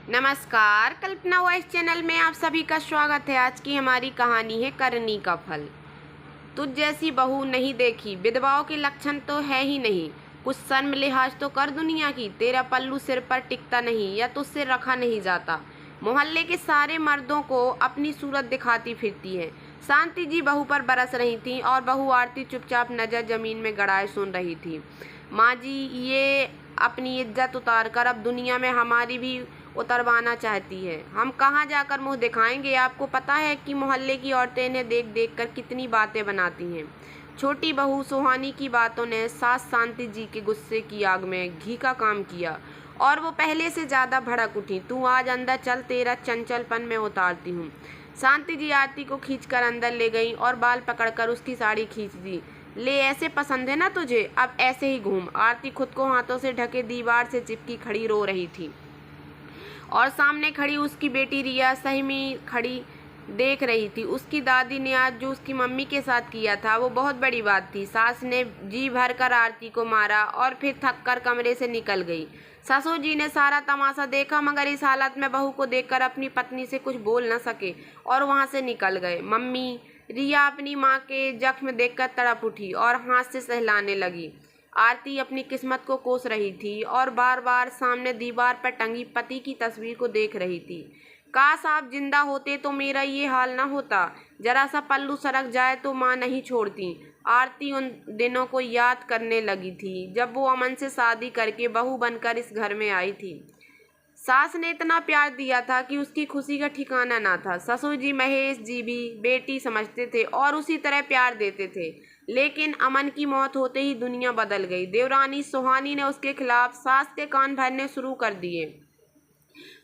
नमस्कार, कल्पना voice channel में आप सभी का स्वागत है। आज की हमारी कहानी है करनी का फल। तुझ जैसी बहू नहीं देखी, विधवाओं के लक्षण तो है ही नहीं। कुछ शर्म लिहाज तो कर दुनिया की, तेरा पल्लू सिर पर टिकता नहीं या तुझसे रखा नहीं जाता। मोहल्ले के सारे मर्दों को अपनी सूरत दिखाती फिरती है। शांति जी बहू पर बरस रही थी और बहू आरती चुपचाप नजर जमीन में गड़ाए सुन रही थी। माँ जी, ये अपनी इज्जत उतार कर अब दुनिया में हमारी भी उतरवाना चाहती है। हम कहाँ जाकर मुंह दिखाएंगे? आपको पता है कि मोहल्ले की औरतें इन्हें देख देख कर कितनी बातें बनाती हैं। छोटी बहू सुहानी की बातों ने सास शांति जी के गुस्से की आग में घी का काम किया और वो पहले से ज़्यादा भड़क उठी। तू आज अंदर चल, तेरा चंचलपन मैं उतारती हूँ। शांति जी आरती को खींचकर अंदर ले गई और बाल पकड़कर उसकी साड़ी खींच दी। ले, ऐसे पसंद है ना तुझे? अब ऐसे ही घूम। आरती खुद को हाथों से ढके दीवार से चिपकी खड़ी रो रही थी और सामने खड़ी उसकी बेटी रिया सहमी खड़ी देख रही थी। उसकी दादी ने आज जो उसकी मम्मी के साथ किया था वो बहुत बड़ी बात थी। सास ने जी भर कर आरती को मारा और फिर थक कर कमरे से निकल गई। ससुर जी ने सारा तमाशा देखा, मगर इस हालत में बहू को देखकर अपनी पत्नी से कुछ बोल न सके और वहां से निकल गए। मम्मी, रिया अपनी माँ के जख्म देखकर तड़प उठी और हाथ से सहलाने लगी। आरती अपनी किस्मत को कोस रही थी और बार बार सामने दीवार पर टंगी पति की तस्वीर को देख रही थी। काश आप जिंदा होते तो मेरा ये हाल ना होता। जरा सा पल्लू सरक जाए तो माँ नहीं छोड़ती। आरती उन दिनों को याद करने लगी थी जब वो अमन से शादी करके बहू बनकर इस घर में आई थी। सास ने इतना प्यार दिया था कि उसकी खुशी का ठिकाना ना था। ससुर जी महेश जी भी बेटी समझते थे और उसी तरह प्यार देते थे। लेकिन अमन की मौत होते ही दुनिया बदल गई। देवरानी सुहानी ने उसके खिलाफ सास के कान भरने शुरू कर दिए।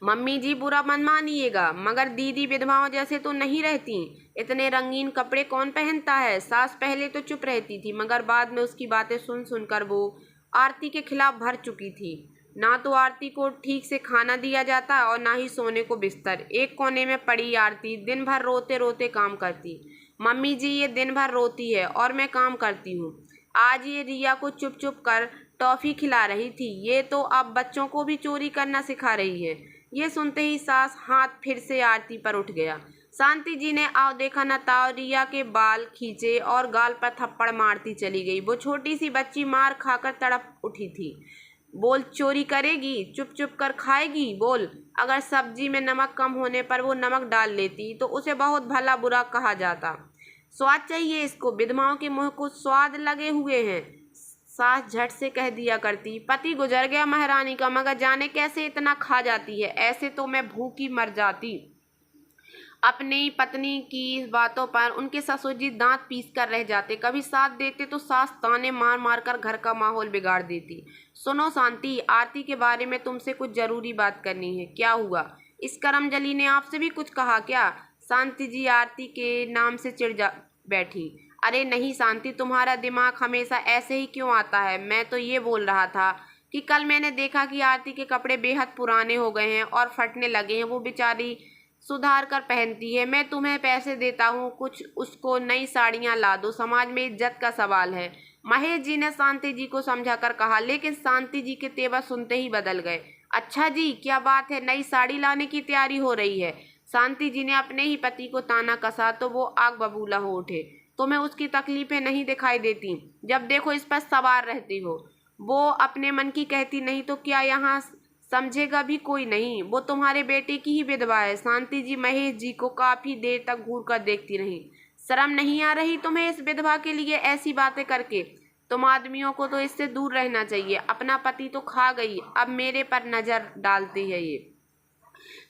मम्मी जी, बुरा मन मानिएगा, मगर दीदी विधवाओं जैसे तो नहीं रहती। इतने रंगीन कपड़े कौन पहनता है? सास पहले तो चुप रहती थी, मगर बाद में उसकी बातें सुन सुनकर वो आरती के खिलाफ भर चुकी थी। ना तो आरती को ठीक से खाना दिया जाता और ना ही सोने को बिस्तर। एक कोने में पड़ी आरती दिन भर रोते रोते काम करती। मम्मी जी, ये दिन भर रोती है और मैं काम करती हूँ। आज ये रिया को चुप चुप कर टॉफी खिला रही थी, ये तो अब बच्चों को भी चोरी करना सिखा रही है। ये सुनते ही सास हाथ फिर से आरती पर उठ गया। शांति जी ने आओ देखा न ताओ रिया के बाल खींचे और गाल पर थप्पड़ मारती चली गई। वो छोटी सी बच्ची मार खाकर तड़प उठी थी। बोल, चोरी करेगी? चुप चुप कर खाएगी? बोल, अगर सब्जी में नमक कम होने पर वो नमक डाल लेती तो उसे बहुत भला बुरा कहा जाता। स्वाद चाहिए इसको, विधवाओं के मुंह को स्वाद लगे हुए हैं। सास झट से कह दिया करती, पति गुजर गया महारानी का, मगर जाने कैसे इतना खा जाती है। ऐसे तो मैं भूखी मर जाती। अपनी पत्नी की इस बातों पर उनके ससुर जी दांत पीस कर रह जाते। कभी साथ देते तो सास ताने मार मार कर घर का माहौल बिगाड़ देती। सुनो शांति, आरती के बारे में तुमसे कुछ जरूरी बात करनी है। क्या हुआ? इस करमजली ने आपसे भी कुछ कहा क्या? शांति जी आरती के नाम से चिढ़ जा बैठी। अरे नहीं शांति, तुम्हारा दिमाग हमेशा ऐसे ही क्यों आता है? मैं तो ये बोल रहा था कि कल मैंने देखा कि आरती के कपड़े बेहद पुराने हो गए हैं और फटने लगे हैं। वो बेचारी सुधार कर पहनती है। मैं तुम्हें पैसे देता हूँ, कुछ उसको नई साड़ियाँ ला दो, समाज में इज्जत का सवाल है। महेश जी ने शांति जी को समझाकर कहा, लेकिन शांति जी के तेवर सुनते ही बदल गए। अच्छा जी, क्या बात है? नई साड़ी लाने की तैयारी हो रही है? शांति जी ने अपने ही पति को ताना कसा तो वो आग बबूला हो उठे। तुम्हें उसकी तकलीफें नहीं दिखाई देती? जब देखो इस पर सवार रहती हो। वो अपने मन की कहती नहीं तो क्या यहाँ समझेगा भी कोई नहीं? वो तुम्हारे बेटे की ही विधवा है। शांति जी महेश जी को काफी देर तक घूर कर देखती रही। शर्म नहीं आ रही तुम्हें इस विधवा के लिए ऐसी बातें करके? तुम आदमियों को तो इससे दूर रहना चाहिए। अपना पति तो खा गई, अब मेरे पर नजर डालती है। ये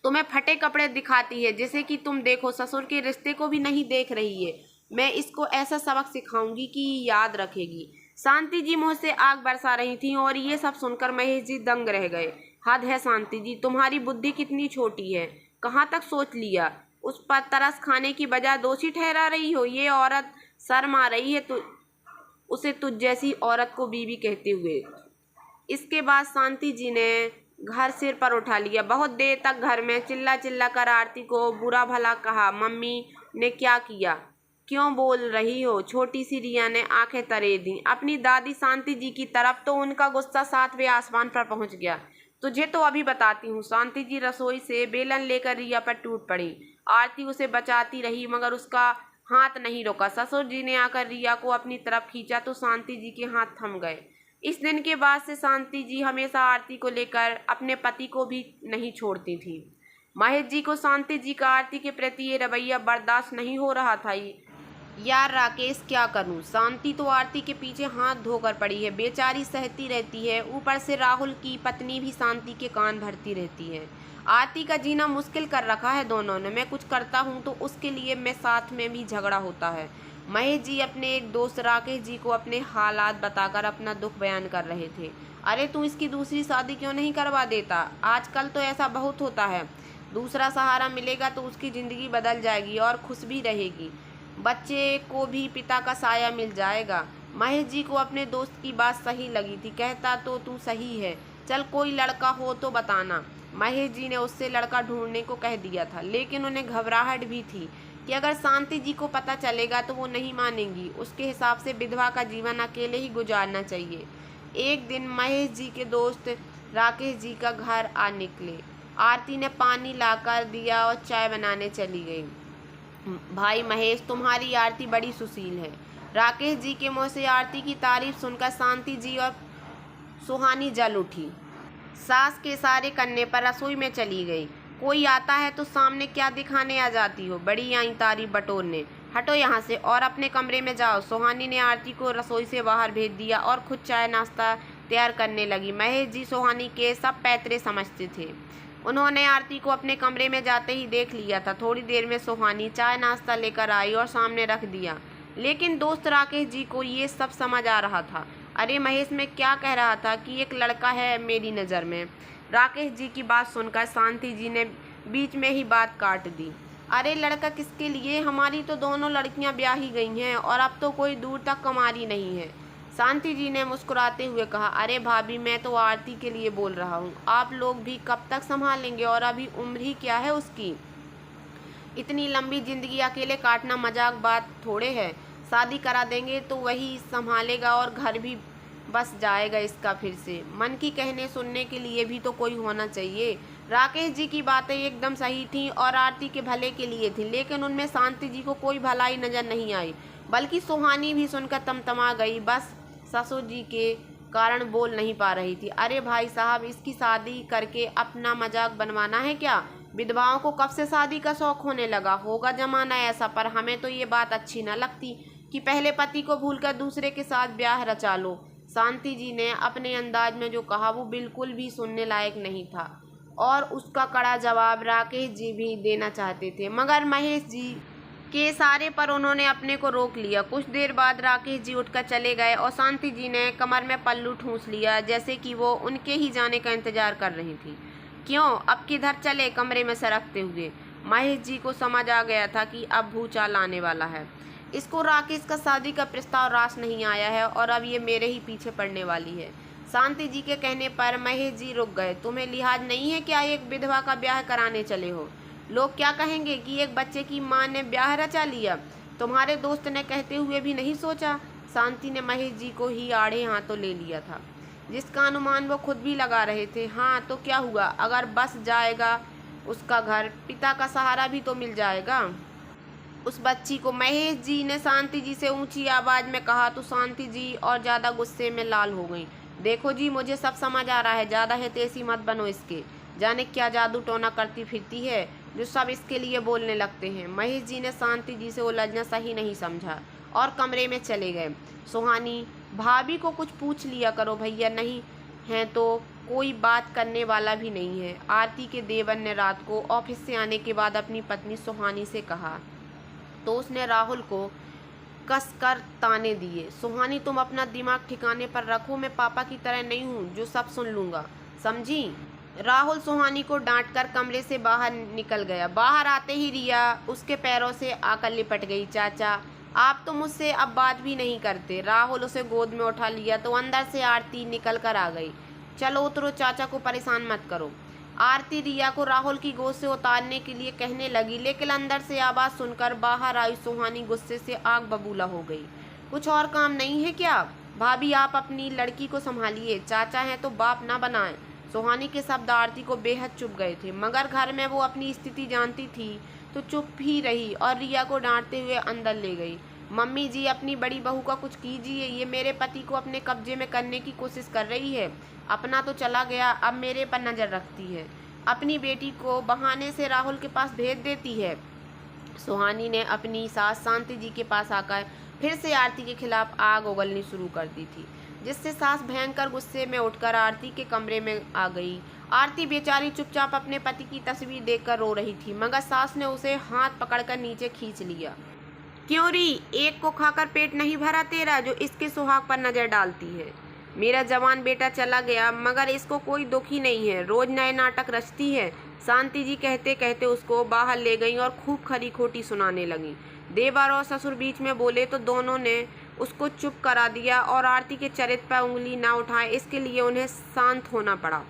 तुम्हें फटे कपड़े दिखाती है, जैसे कि तुम देखो ससुर के रिश्ते को भी नहीं देख रही है। मैं इसको ऐसा सबक सिखाऊंगी कि याद रखेगी। शांति जी मुँह से आग बरसा रही थी और ये सब सुनकर महेश जी दंग रह गए। हद है शांति जी, तुम्हारी बुद्धि कितनी छोटी है। कहाँ तक सोच लिया? उस पर तरस खाने की बजाय दोषी ठहरा रही हो। ये औरत शर्म आ रही है तो उसे तुझ जैसी औरत को बीवी कहते हुए। इसके बाद शांति जी ने घर सिर पर उठा लिया। बहुत देर तक घर में चिल्ला चिल्ला कर आरती को बुरा भला कहा। मम्मी ने क्या किया? क्यों बोल रही हो? छोटी सी रिया ने आंखें तरे दी अपनी दादी शांति जी की तरफ, तो उनका गुस्सा सातवें आसमान पर पहुंच गया। तुझे तो अभी बताती हूँ। शांति जी रसोई से बेलन लेकर रिया पर टूट पड़ी। आरती उसे बचाती रही मगर उसका हाथ नहीं रुका। ससुर जी ने आकर रिया को अपनी तरफ खींचा तो शांति जी के हाथ थम गए। इस दिन के बाद से शांति जी हमेशा आरती को लेकर अपने पति को भी नहीं छोड़ती थी। महेश जी को शांति जी का आरती के प्रति ये रवैया बर्दाश्त नहीं हो रहा था। यार राकेश, क्या करूं? शांति तो आरती के पीछे हाथ धोकर पड़ी है, बेचारी सहती रहती है। ऊपर से राहुल की पत्नी भी शांति के कान भरती रहती है। आरती का जीना मुश्किल कर रखा है दोनों ने। मैं कुछ करता हूं तो उसके लिए मैं साथ में भी झगड़ा होता है। महेश जी अपने एक दोस्त राकेश जी को अपने हालात बताकर अपना दुख बयान कर रहे थे। अरे तू इसकी दूसरी शादी क्यों नहीं करवा देता? आजकल तो ऐसा बहुत होता है। दूसरा सहारा मिलेगा तो उसकी ज़िंदगी बदल जाएगी और खुश भी रहेगी। बच्चे को भी पिता का साया मिल जाएगा। महेश जी को अपने दोस्त की बात सही लगी थी। कहता तो तू सही है, चल कोई लड़का हो तो बताना। महेश जी ने उससे लड़का ढूंढने को कह दिया था, लेकिन उन्हें घबराहट भी थी कि अगर शांति जी को पता चलेगा तो वो नहीं मानेंगी। उसके हिसाब से विधवा का जीवन अकेले ही गुजारना चाहिए। एक दिन महेश जी के दोस्त राकेश जी का घर आ निकले। आरती ने पानी लाकर दिया और चाय बनाने चली गई। भाई महेश, तुम्हारी आरती बड़ी सुशील है। राकेश जी के मुंह से आरती की तारीफ सुनकर शांति जी और सुहानी जल उठी। सास के इशारे करने पर रसोई में चली गई। कोई आता है तो सामने क्या दिखाने आ जाती हो? बड़ी आई तारीफ बटोरने। हटो यहाँ से और अपने कमरे में जाओ। सुहानी ने आरती को रसोई से बाहर भेज दिया और खुद चाय नाश्ता तैयार करने लगी। महेश जी सुहानी के सब पैतरे समझते थे। उन्होंने आरती को अपने कमरे में जाते ही देख लिया था। थोड़ी देर में सुहानी चाय नाश्ता लेकर आई और सामने रख दिया। लेकिन दोस्त राकेश जी को ये सब समझ आ रहा था। अरे महेश, मैं क्या कह रहा था कि एक लड़का है मेरी नज़र में। राकेश जी की बात सुनकर शांति जी ने बीच में ही बात काट दी। अरे लड़का किसके लिए? हमारी तो दोनों लड़कियां ब्याही गई हैं और अब तो कोई दूर तक कुंवारी नहीं है। शांति जी ने मुस्कुराते हुए कहा, अरे भाभी, मैं तो आरती के लिए बोल रहा हूँ। आप लोग भी कब तक संभालेंगे? और अभी उम्र ही क्या है उसकी? इतनी लंबी जिंदगी अकेले काटना मजाक बात थोड़े है। शादी करा देंगे तो वही संभालेगा और घर भी बस जाएगा इसका फिर से। मन की कहने सुनने के लिए भी तो कोई होना चाहिए। राकेश जी की बातें एकदम सही थीं और आरती के भले के लिए थी, लेकिन उनमें शांति जी को कोई भलाई नजर नहीं आई। बल्कि सुहानी भी सुनकर तमतमा गई। बस ससुर जी के कारण बोल नहीं पा रही थी। अरे भाई साहब, इसकी शादी करके अपना मजाक बनवाना है क्या? विधवाओं को कब से शादी का शौक होने लगा होगा? जमाना ऐसा। पर हमें तो ये बात अच्छी न लगती कि पहले पति को भूलकर दूसरे के साथ ब्याह रचा लो। शांति जी ने अपने अंदाज में जो कहा वो बिल्कुल भी सुनने लायक नहीं था और उसका कड़ा जवाब राकेश जी भी देना चाहते थे, मगर महेश जी के इशारे पर उन्होंने अपने को रोक लिया। कुछ देर बाद राकेश जी उठकर चले गए और शांति जी ने कमर में पल्लू ठूंस लिया, जैसे कि वो उनके ही जाने का इंतजार कर रही थी। क्यों, अब किधर चले? कमरे में सरकते हुए। महेश जी को समझ आ गया था कि अब भूचाल आने वाला है। इसको राकेश का शादी का प्रस्ताव रास नहीं आया है और अब ये मेरे ही पीछे पड़ने वाली है। शांति जी के कहने पर महेश जी रुक गए। तुम्हें लिहाज नहीं है क्या? एक विधवा का ब्याह कराने चले हो? लोग क्या कहेंगे कि एक बच्चे की मां ने ब्याह रचा लिया? तुम्हारे दोस्त ने कहते हुए भी नहीं सोचा? शांति ने महेश जी को ही आड़े हाथों ले लिया था, जिसका अनुमान वो खुद भी लगा रहे थे। हाँ तो क्या हुआ? अगर बस जाएगा उसका घर, पिता का सहारा भी तो मिल जाएगा उस बच्ची को। महेश जी ने शांति जी से ऊंची आवाज में कहा तो शांति जी और ज़्यादा गुस्से में लाल हो गई। देखो जी, मुझे सब समझ आ रहा है। ज़्यादा है तेजी मत बनो इसके। जाने क्या जादू टोना करती फिरती है जो सब इसके लिए बोलने लगते हैं। महेश जी ने शांति जी से उलझना सही नहीं समझा और कमरे में चले गए। सुहानी, भाभी को कुछ पूछ लिया करो भैया, नहीं है तो कोई बात करने वाला भी नहीं है। आरती के देवर ने रात को ऑफिस से आने के बाद अपनी पत्नी सुहानी से कहा तो उसने राहुल को कसकर ताने दिए। सुहानी, तुम अपना दिमाग ठिकाने पर रखो। मैं पापा की तरह नहीं हूँ जो सब सुन लूँगा, समझी? राहुल सुहानी को डांटकर कमरे से बाहर निकल गया। बाहर आते ही रिया उसके पैरों से आकर लिपट गई। चाचा, आप तो मुझसे अब बात भी नहीं करते। राहुल उसे गोद में उठा लिया तो अंदर से आरती निकल कर आ गई। चलो उतरो, चाचा को परेशान मत करो। आरती रिया को राहुल की गोद से उतारने के लिए कहने लगी, लेकिन अंदर से आवाज़ सुनकर बाहर आई सुहानी गुस्से से आग बबूला हो गई। कुछ और काम नहीं है क्या? भाभी, आप अपनी लड़की को संभालिए। चाचा हैं तो बाप ना बनाएं। सुहानी के शब्द आरती को बेहद चुभ गए थे, मगर घर में वो अपनी स्थिति जानती थी तो चुप ही रही और रिया को डांटते हुए अंदर ले गई। मम्मी जी, अपनी बड़ी बहू का कुछ कीजिए, ये मेरे पति को अपने कब्जे में करने की कोशिश कर रही है। अपना तो चला गया, अब मेरे पर नज़र रखती है। अपनी बेटी को बहाने से राहुल के पास भेज देती है। सुहानी ने अपनी सास शांति जी के पास आकर फिर से आरती के खिलाफ आग उगलनी शुरू कर दी थी, जिससे सास भयंकर गुस्से में उठकर आरती के कमरे में आ गई। आरती बेचारी चुपचाप अपने पति की तस्वीर देखकर रो रही थी, मगर सास ने उसे हाथ पकड़कर नीचे खींच लिया। क्यों री, एक को खाकर पेट नहीं भरा तेरा जो इसके सुहाग पर नजर डालती है? मेरा जवान बेटा चला गया, मगर इसको कोई दुख ही नहीं है, रोज नए नाटक रचती है। शांति जी कहते कहते उसको बाहर ले गई और खूब खरी खोटी सुनाने लगी। देवर और ससुर बीच में बोले तो दोनों ने उसको चुप करा दिया और आरती के चरित्र पर उंगली ना उठाए, इसके लिए उन्हें शांत होना पड़ा।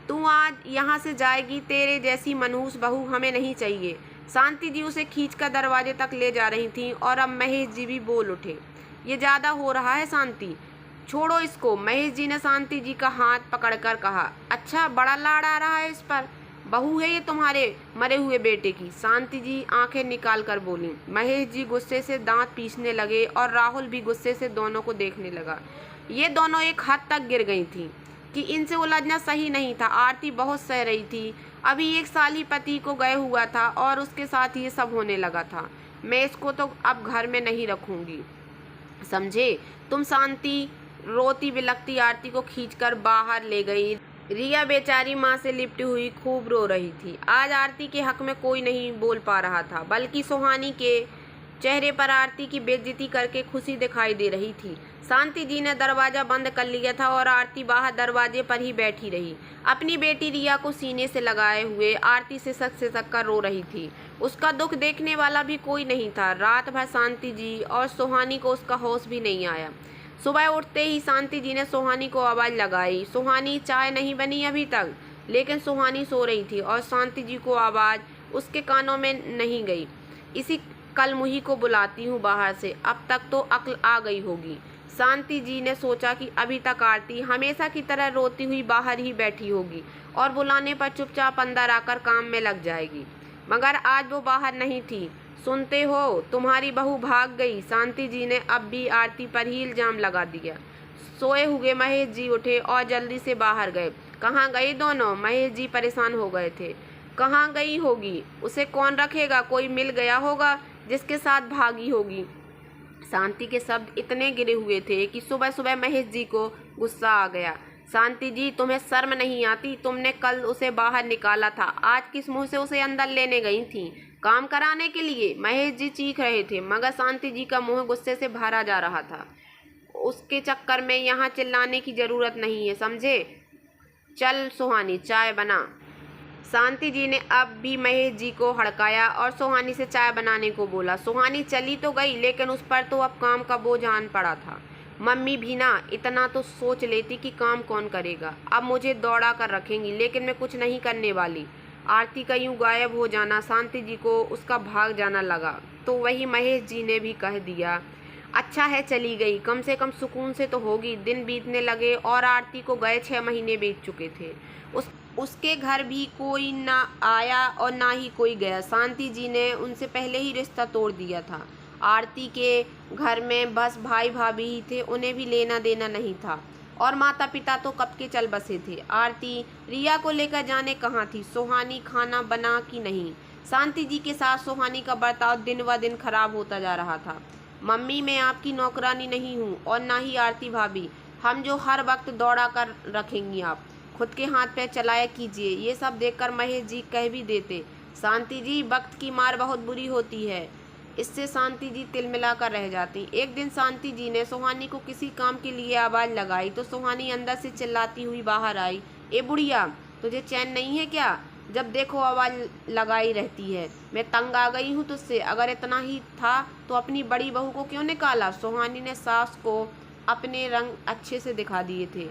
तू आज यहाँ से जाएगी, तेरे जैसी मनहूस बहू हमें नहीं चाहिए। शांति जी उसे खींचकर दरवाजे तक ले जा रही थीं और अब महेश जी भी बोल उठे, ये ज़्यादा हो रहा है शांति, छोड़ो इसको। महेश जी ने शांति जी का हाथ पकड़कर कहा, अच्छा बड़ा लाड़ आ रहा है इस पर, बहू है ये तुम्हारे मरे हुए बेटे की। शांति जी आंखें निकाल कर बोली। महेश जी गुस्से से दांत पीसने लगे और राहुल भी गुस्से से दोनों को देखने लगा। ये दोनों एक हद तक गिर गई थी कि इनसे उलझना सही नहीं था। आरती बहुत सह रही थी, अभी 1 साल ही पति को गए हुआ था और उसके साथ ये सब होने लगा था। मैं इसको तो अब घर में नहीं रखूंगी, समझे तुम। शांति रोती बिलखती आरती को खींचकर बाहर ले गई। रिया बेचारी माँ से लिपटी हुई खूब रो रही थी। आज आरती के हक में कोई नहीं बोल पा रहा था, बल्कि सुहानी के चेहरे पर आरती की बेइज्जती करके खुशी दिखाई दे रही थी। शांति जी ने दरवाजा बंद कर लिया था और आरती बाहर दरवाजे पर ही बैठी रही, अपनी बेटी रिया को सीने से लगाए हुए। आरती से सक कर रो रही थी। उसका दुख देखने वाला भी कोई नहीं था। रात भर शांति जी और सुहानी को उसका होश भी नहीं आया। सुबह उठते ही शांति जी ने सुहानी को आवाज़ लगाई, सुहानी चाय नहीं बनी अभी तक। लेकिन सुहानी सो रही थी और शांति जी को आवाज़ उसके कानों में नहीं गई। इसी कल मुही को बुलाती हूँ बाहर से, अब तक तो अक्ल आ गई होगी। शांति जी ने सोचा कि अभी तक आरती हमेशा की तरह रोती हुई बाहर ही बैठी होगी और बुलाने पर चुपचाप अंदर आकर काम में लग जाएगी, मगर आज वो बाहर नहीं थी। सुनते हो, तुम्हारी बहू भाग गई। शांति जी ने अब भी आरती पर ही इल्जाम लगा दिया। सोए हुए महेश जी उठे और जल्दी से बाहर गए। कहाँ गए दोनों? महेश जी परेशान हो गए थे। कहाँ गई होगी, उसे कौन रखेगा, कोई मिल गया होगा जिसके साथ भागी होगी। शांति के शब्द इतने गिरे हुए थे कि सुबह सुबह महेश जी को गुस्सा आ गया। शांति जी, तुम्हें शर्म नहीं आती? तुमने कल उसे बाहर निकाला था, आज किस मुंह से उसे अंदर लेने गई थी? काम कराने के लिए? महेश जी चीख रहे थे, मगर शांति जी का मुंह गुस्से से भरा जा रहा था। उसके चक्कर में यहाँ चिल्लाने की जरूरत नहीं है, समझे? चल सुहानी, चाय बना। शांति जी ने अब भी महेश जी को हड़काया और सुहानी से चाय बनाने को बोला। सुहानी चली तो गई, लेकिन उस पर तो अब काम का बोझ आन पड़ा था। मम्मी भी ना इतना तो सोच लेती कि काम कौन करेगा। अब मुझे दौड़ा कर रखेंगी, लेकिन मैं कुछ नहीं करने वाली। आरती का यूँ गायब हो जाना शांति जी को उसका भाग जाना लगा, तो वही महेश जी ने भी कह दिया, अच्छा है चली गई, कम से कम सुकून से तो होगी। दिन बीतने लगे और आरती को गए 6 महीने बीत चुके थे। उसके घर भी कोई ना आया और ना ही कोई गया। शांति जी ने उनसे पहले ही रिश्ता तोड़ दिया था। आरती के घर में बस भाई भाभी ही थे, उन्हें भी लेना देना नहीं था, और माता पिता तो कब के चल बसे थे। आरती रिया को लेकर जाने कहाँ थी। सुहानी खाना बना कि नहीं? शांति जी के साथ सुहानी का बर्ताव दिन व दिन खराब होता जा रहा था। मम्मी, मैं आपकी नौकरानी नहीं हूँ और ना ही आरती भाभी, हम जो हर वक्त दौड़ा कर रखेंगी। आप खुद के हाथ पे चलाया कीजिए। ये सब देखकर महेश जी कह भी देते, शांति जी, वक्त की मार बहुत बुरी होती है। इससे शांति जी तिलमिला कर रह जाती। एक दिन शांति जी ने सुहानी को किसी काम के लिए आवाज़ लगाई तो सुहानी अंदर से चिल्लाती हुई बाहर आई, ए बुढ़िया, तुझे चैन नहीं है क्या? जब देखो आवाज़ लगाई रहती है। मैं तंग आ गई हूँ तुझसे। अगर इतना ही था तो अपनी बड़ी बहू को क्यों निकाला? सुहानी ने सास को अपने रंग अच्छे से दिखा दिए थे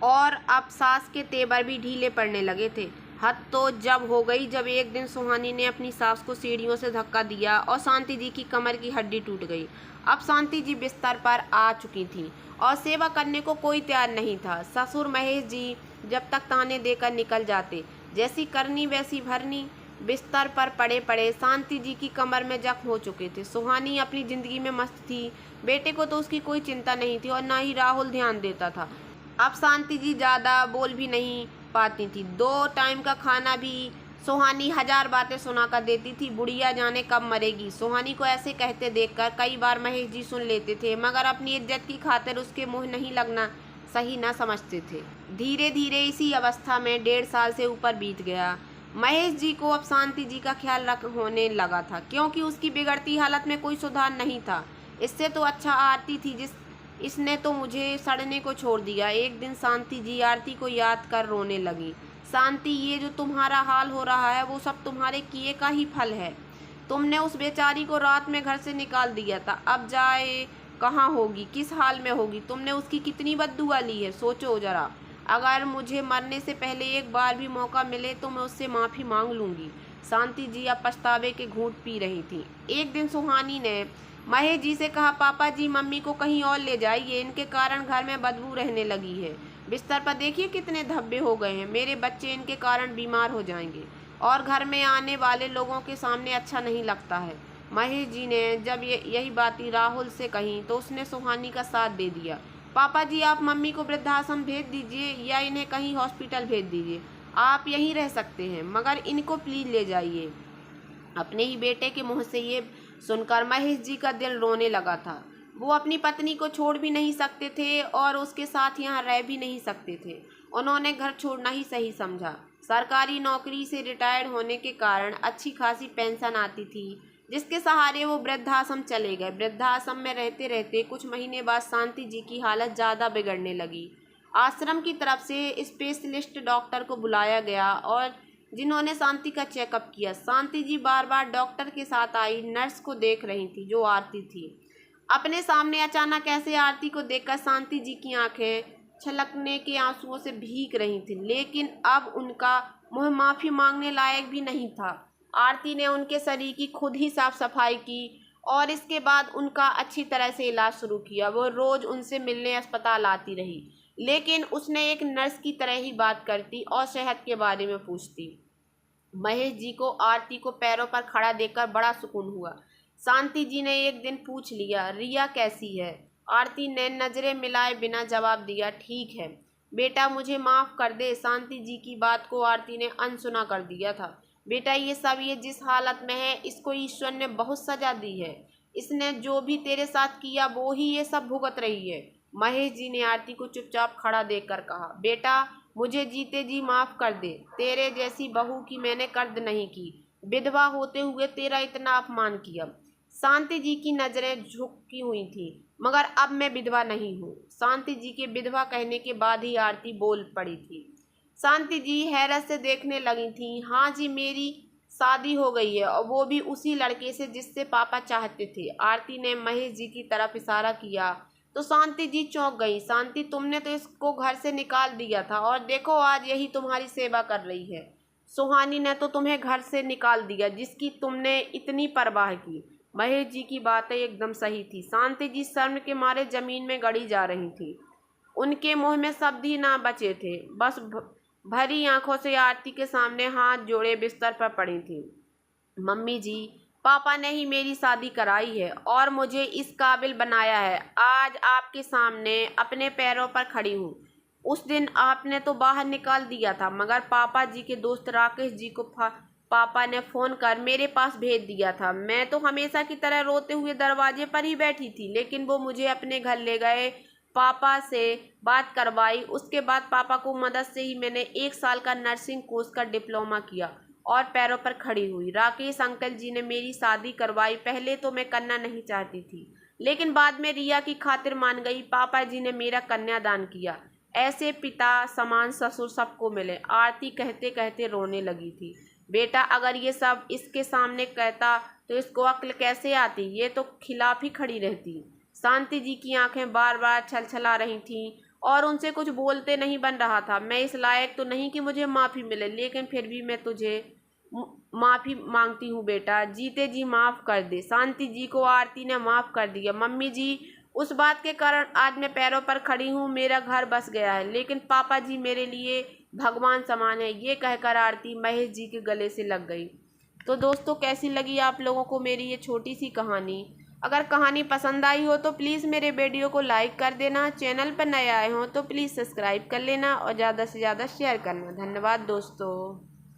और अब सास के तेवर भी ढीले पड़ने लगे थे। हद तो जब हो गई जब एक दिन सुहानी ने अपनी सास को सीढ़ियों से धक्का दिया और शांति जी की कमर की हड्डी टूट गई। अब शांति जी बिस्तर पर आ चुकी थी और सेवा करने को कोई तैयार नहीं था। ससुर महेश जी जब तक ताने देकर निकल जाते। जैसी करनी वैसी भरनी। बिस्तर पर पड़े पड़े शांति जी की कमर में जख्म हो चुके थे। सुहानी अपनी जिंदगी में मस्त थी। बेटे को तो उसकी कोई चिंता नहीं थी और ना ही राहुल ध्यान देता था। अब शांति जी ज़्यादा बोल भी नहीं पाती थी। 2 टाइम का खाना भी सुहानी 1000 बातें सुना कर देती थी। बुढ़िया जाने कब मरेगी। सुहानी को ऐसे कहते देखकर कई बार महेश जी सुन लेते थे, मगर अपनी इज्जत की खातिर उसके मुँह नहीं लगना सही न समझते थे। धीरे धीरे इसी अवस्था में 1.5 साल से ऊपर बीत गया। महेश जी को अब शांति जी का ख्याल रख होने लगा था, क्योंकि उसकी बिगड़ती हालत में कोई सुधार नहीं था। इससे तो अच्छा आरती थी, इसने तो मुझे सड़ने को छोड़ दिया। एक दिन शांति जी आरती को याद कर रोने लगी। शांति, ये जो तुम्हारा हाल हो रहा है वो सब तुम्हारे किए का ही फल है। तुमने उस बेचारी को रात में घर से निकाल दिया था, अब जाए कहाँ होगी, किस हाल में होगी। तुमने उसकी कितनी बद्दुआ ली है, सोचो जरा। अगर मुझे मरने से पहले एक बार भी मौका मिले तो मैं उससे माफ़ी मांग लूँगी। शांति जी अब पछतावे के घूंट पी रही थी। एक दिन सुहानी ने महेश जी से कहा, पापा जी मम्मी को कहीं और ले जाइए, इनके कारण घर में बदबू रहने लगी है। बिस्तर पर देखिए कितने धब्बे हो गए हैं, मेरे बच्चे इनके कारण बीमार हो जाएंगे और घर में आने वाले लोगों के सामने अच्छा नहीं लगता है। महेश जी ने जब यही बातें राहुल से कही तो उसने सुहानी का साथ दे दिया। पापा जी आप मम्मी को वृद्धाश्रम भेज दीजिए या इन्हें कहीं हॉस्पिटल भेज दीजिए, आप यहीं रह सकते हैं, मगर इनको प्लीज ले जाइए। अपने ही बेटे के मुंह से ये सुनकर महेश जी का दिल रोने लगा था। वो अपनी पत्नी को छोड़ भी नहीं सकते थे और उसके साथ यहाँ रह भी नहीं सकते थे। उन्होंने घर छोड़ना ही सही समझा। सरकारी नौकरी से रिटायर्ड होने के कारण अच्छी खासी पेंशन आती थी, जिसके सहारे वो वृद्धाश्रम चले गए। वृद्धाश्रम में रहते रहते कुछ महीने बाद शांति जी की हालत ज़्यादा बिगड़ने लगी। आश्रम की तरफ से स्पेशलिस्ट डॉक्टर को बुलाया गया और जिन्होंने शांति का चेकअप किया। शांति जी बार बार डॉक्टर के साथ आई नर्स को देख रही थी, जो आरती थी। अपने सामने अचानक ऐसे आरती को देखकर शांति जी की आंखें छलकने के आंसुओं से भीग रही थी, लेकिन अब उनका मुंह माफ़ी मांगने लायक भी नहीं था। आरती ने उनके शरीर की खुद ही साफ सफाई की और इसके बाद उनका अच्छी तरह से इलाज शुरू किया। वो रोज़ उनसे मिलने अस्पताल आती रही, लेकिन उसने एक नर्स की तरह ही बात करती और सेहत के बारे में पूछती। महेश जी को आरती को पैरों पर खड़ा देखकर बड़ा सुकून हुआ। शांति जी ने एक दिन पूछ लिया, रिया कैसी है? आरती ने नजरें मिलाए बिना जवाब दिया, ठीक है बेटा, मुझे माफ़ कर दे। शांति जी की बात को आरती ने अनसुना कर दिया था। बेटा, ये जिस हालत में है इसको ईश्वर ने बहुत सजा दी है। इसने जो भी तेरे साथ किया वो ही ये सब भुगत रही है। महेश जी ने आरती को चुपचाप खड़ा देखकर कहा, बेटा मुझे जीते जी माफ़ कर दे। तेरे जैसी बहू की मैंने कद्र नहीं की, विधवा होते हुए तेरा इतना अपमान किया। शांति जी की नज़रें झुकी हुई थी, मगर अब मैं विधवा नहीं हूँ। शांति जी के विधवा कहने के बाद ही आरती बोल पड़ी थी। शांति जी हैरत से देखने लगी थी। हाँ जी, मेरी शादी हो गई है और वो भी उसी लड़के से जिससे पापा चाहते थे। आरती ने महेश जी की तरफ इशारा किया तो शांति जी चौंक गई। शांति, तुमने तो इसको घर से निकाल दिया था और देखो आज यही तुम्हारी सेवा कर रही है। सुहानी ने तो तुम्हें घर से निकाल दिया जिसकी तुमने इतनी परवाह की। महेश जी की बातें एकदम सही थी। शांति जी शर्म के मारे जमीन में गड़ी जा रही थी। उनके मुंह में शब्द ही ना बचे थे। बस भरी आंखों से आरती के सामने हाथ जोड़े बिस्तर पर पड़ी थी। मम्मी जी, पापा ने ही मेरी शादी कराई है और मुझे इस काबिल बनाया है। आज आपके सामने अपने पैरों पर खड़ी हूँ। उस दिन आपने तो बाहर निकाल दिया था, मगर पापा जी के दोस्त राकेश जी को पापा ने फ़ोन कर मेरे पास भेज दिया था। मैं तो हमेशा की तरह रोते हुए दरवाजे पर ही बैठी थी, लेकिन वो मुझे अपने घर ले गए, पापा से बात करवाई। उसके बाद पापा को मदद से ही मैंने 1 साल का नर्सिंग कोर्स का डिप्लोमा किया और पैरों पर खड़ी हुई। राकेश अंकल जी ने मेरी शादी करवाई। पहले तो मैं करना नहीं चाहती थी, लेकिन बाद में रिया की खातिर मान गई। पापा जी ने मेरा कन्यादान किया। ऐसे पिता समान ससुर सबको मिले। आरती कहते कहते रोने लगी थी। बेटा, अगर ये सब इसके सामने कहता तो इसको अक्ल कैसे आती? ये तो खिलाफ ही खड़ी रहती। शांति जी की आंखें बार बार छलछला रही थीं और उनसे कुछ बोलते नहीं बन रहा था। मैं इस लायक तो नहीं कि मुझे माफ़ी मिले, लेकिन फिर भी मैं तुझे माफ़ी मांगती हूँ बेटा, जीते जी माफ़ कर दे। शांति जी को आरती ने माफ़ कर दिया। मम्मी जी, उस बात के कारण आज मैं पैरों पर खड़ी हूँ, मेरा घर बस गया है, लेकिन पापा जी मेरे लिए भगवान समान है। ये कहकर आरती महेश जी के गले से लग गई। तो दोस्तों, कैसी लगी आप लोगों को मेरी ये छोटी सी कहानी? अगर कहानी पसंद आई हो तो प्लीज़ मेरे वीडियो को लाइक कर देना। चैनल पर नए आए हो तो प्लीज़ सब्सक्राइब कर लेना और ज़्यादा से ज़्यादा शेयर करना। धन्यवाद दोस्तों।